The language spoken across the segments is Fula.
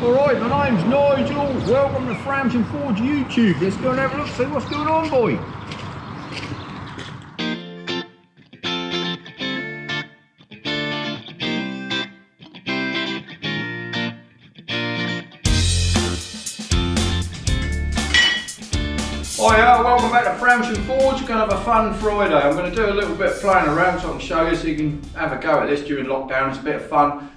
Alright, my name's Nigel. Welcome to Fransham Forge YouTube. Let's go and have a look, see what's going on, boy. Hiya, welcome back to Fransham Forge. We're going to have a fun Friday. I'm going to do a little bit of playing around so I can show you so you can have a go at this during lockdown. It's a bit of fun.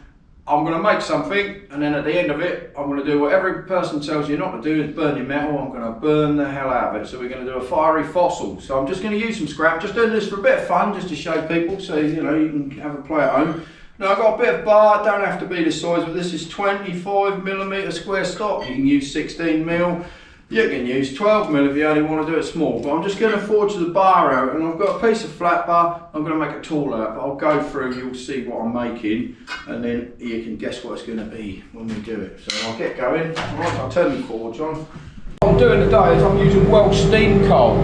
I'm going to make something, and then at the end of it, I'm going to do what every person tells you not to do, is burn your metal. I'm going to burn the hell out of it. So we're going to do a fiery fossil. So I'm just going to use some scrap, just doing this for a bit of fun, just to show people, so you know you can have a play at home. Now I've got a bit of bar, don't have to be this size, but this is 25mm square stock. You can use 16mm. You can use 12mm if you only want to do it small, but I'm just going to forge the bar out, and I've got a piece of flat bar. I'm going to make a tool out, but I'll go through, you'll see what I'm making, and then you can guess what it's going to be when we do it. So I'll get going. Right, I'll turn the forge on. What I'm doing today is I'm using Welsh steam coal.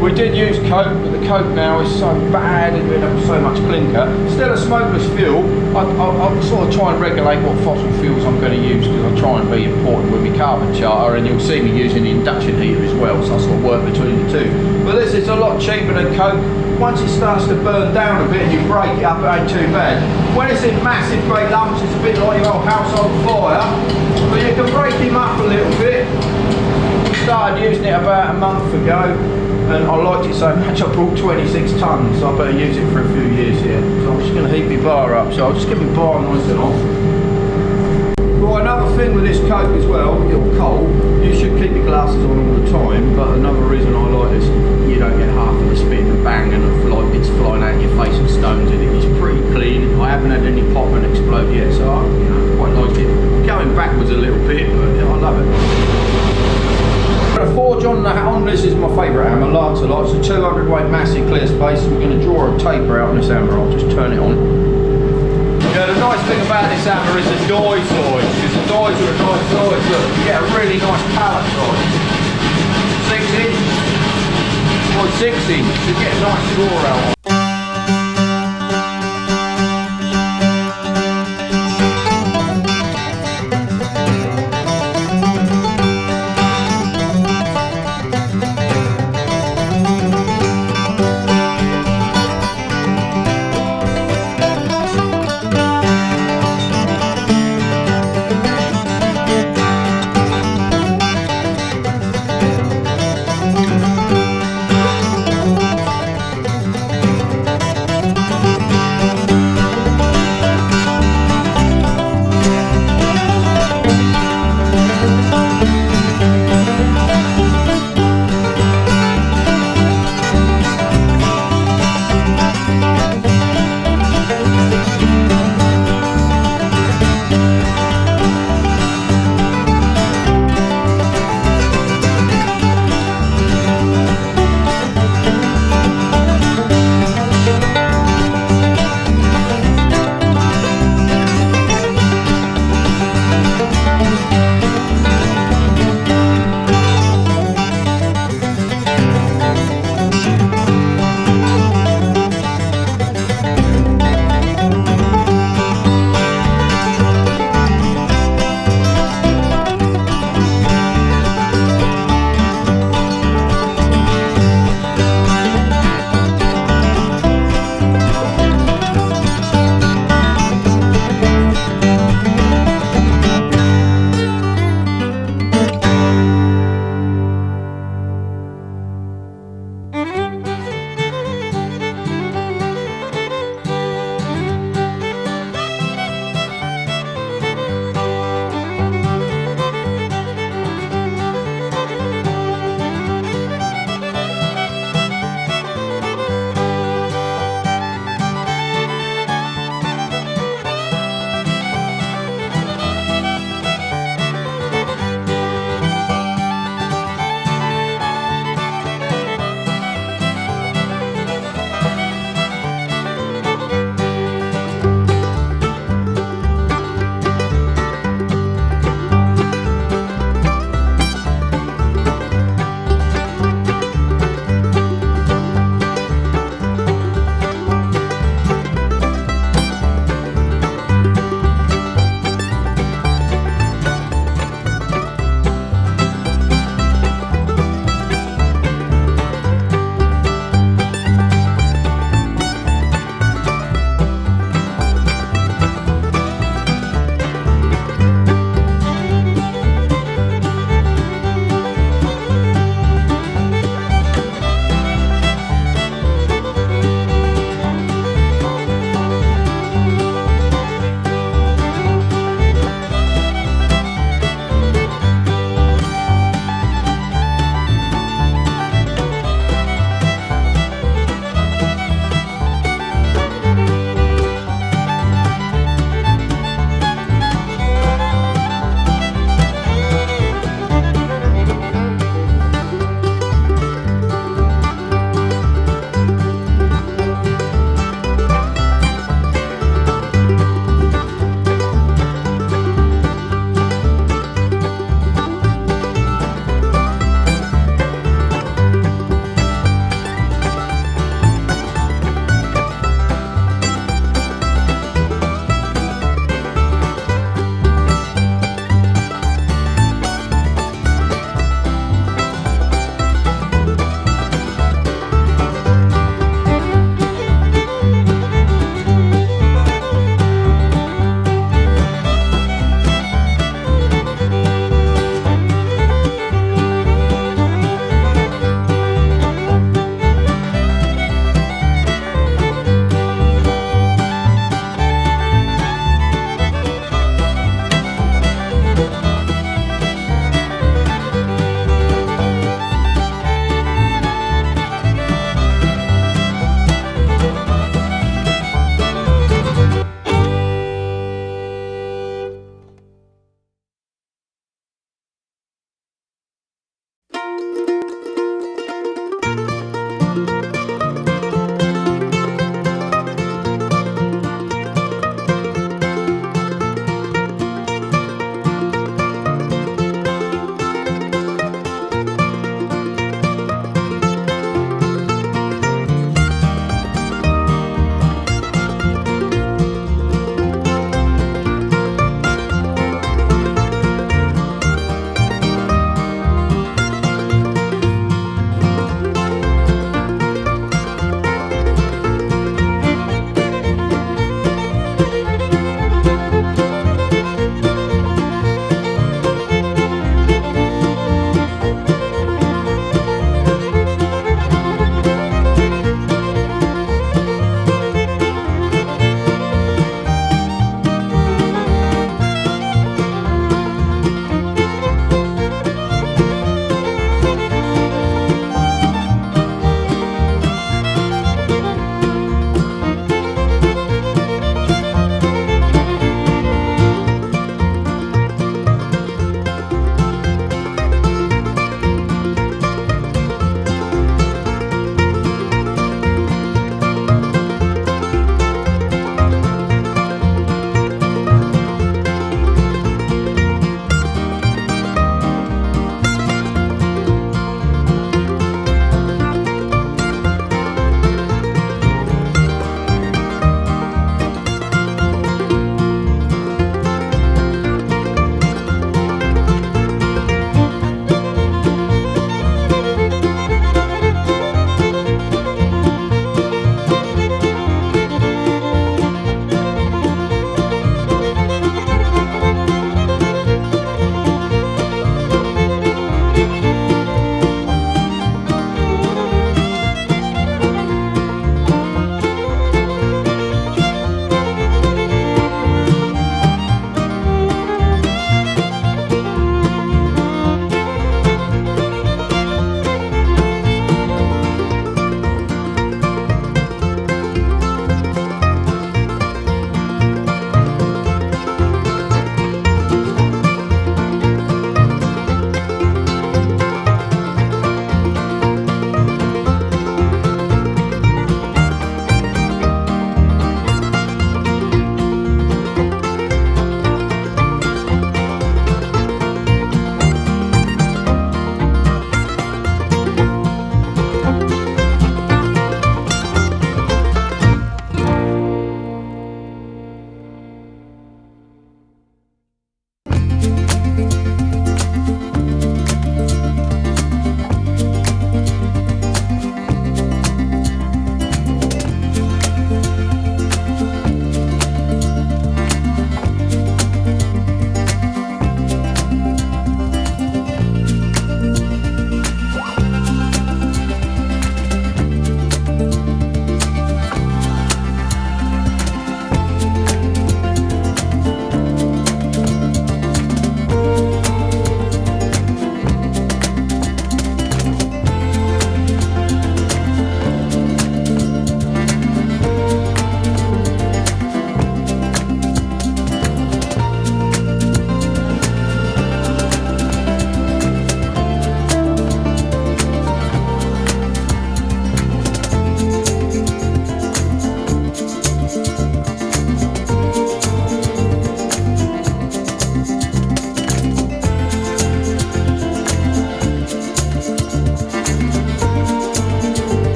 We did use coke, but the coke now is so bad and we end up with so much clinker. Still a smokeless fuel. I'll sort of try and regulate what fossil fuels I'm going to use, because I try and be important with my carbon charter, and you'll see me using the induction heater as well, so I sort of work between the two. But this is a lot cheaper than coke. Once it starts to burn down a bit and you break it up, it ain't too bad. When it's in massive great lumps, it's a bit like your old household fire, but you can break him up a little bit. Started using it about a month ago, and I liked it so much I brought 26 tonnes, so I better use it for a few years here. So I'm just going to heat my bar up, so I'll just get my bar nice and off. Right, another thing with this coke as well, your coal, you should keep your glasses on all the time, but another reason I like this, you don't get half of the spit and bang and like it's flying out your face and stones in it. It's pretty clean. I haven't had any pop and explode yet, so I quite like it. Going backwards a little bit, but I love it. The forge on this is my favourite hammer, Lancelot. It's a 200 weight massive clear space. We're going to draw a taper out on this hammer. I'll just turn it on. Yeah, the nice thing about this hammer is the die size, because the dies are a nice size. Look, you get a really nice pallet size. 6 inch, or 6 inch, you get a nice draw out.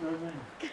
know what I mean?